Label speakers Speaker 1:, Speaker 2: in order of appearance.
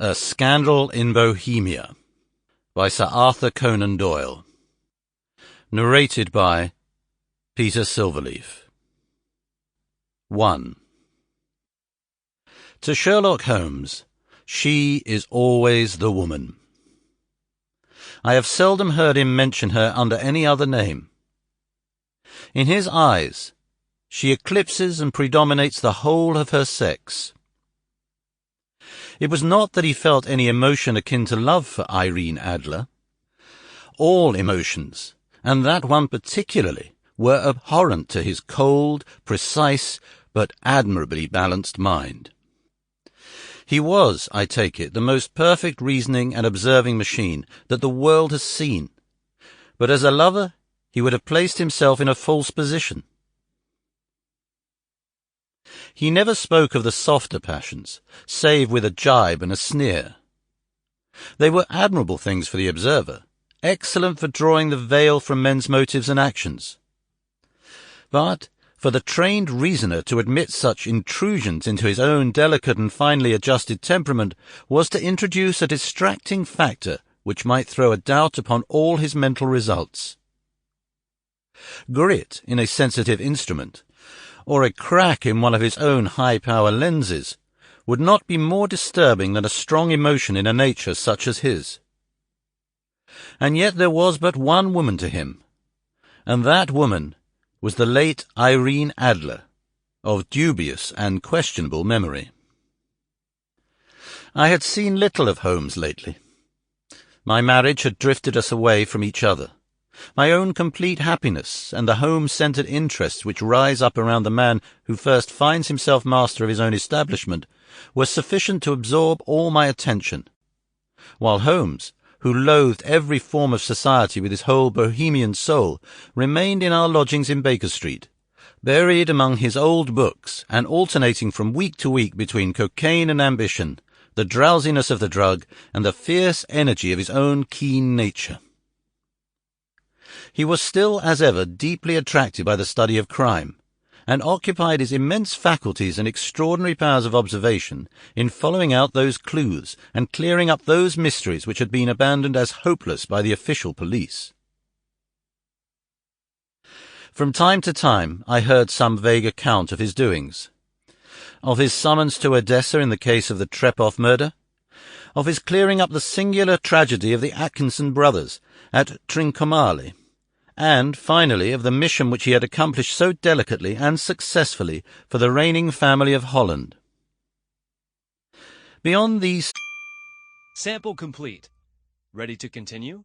Speaker 1: A Scandal in Bohemia by Sir Arthur Conan Doyle. Narrated by Peter Silverleaf. 1. To Sherlock Holmes, she is always the woman. I have seldom heard him mention her under any other name. In his eyes, she eclipses and predominates the whole of her sex. It was not that he felt any emotion akin to love for Irene Adler. All emotions, and that one particularly, were abhorrent to his cold, precise, but admirably balanced mind. He was, I take it, the most perfect reasoning and observing machine that the world has seen, but as a lover he would have placed himself in a false position. He never spoke of the softer passions, save with a jibe and a sneer. They were admirable things for the observer, excellent for drawing the veil from men's motives and actions. But for the trained reasoner to admit such intrusions into his own delicate and finely adjusted temperament was to introduce a distracting factor which might throw a doubt upon all his mental results. Grit in a sensitive instrument, or a crack in one of his own high-power lenses, would not be more disturbing than a strong emotion in a nature such as his. And yet there was but one woman to him, and that woman was the late Irene Adler, of dubious and questionable memory. I had seen little of Holmes lately. My marriage had drifted us away from each other. My own complete happiness and the home-centred interests which rise up around the man who first finds himself master of his own establishment were sufficient to absorb all my attention, while Holmes, who loathed every form of society with his whole bohemian soul, remained in our lodgings in Baker Street, buried among his old books and alternating from week to week between cocaine and ambition, the drowsiness of the drug and the fierce energy of his own keen nature. He was still, as ever, deeply attracted by the study of crime, and occupied his immense faculties and extraordinary powers of observation in following out those clues and clearing up those mysteries which had been abandoned as hopeless by the official police. From time to time I heard some vague account of his doings, of his summons to Odessa in the case of the Trepoff murder, of his clearing up the singular tragedy of the Atkinson brothers at Trincomalee, and, finally, of the mission which he had accomplished so delicately and successfully for the reigning family of Holland. Beyond these...
Speaker 2: Sample complete. Ready to continue?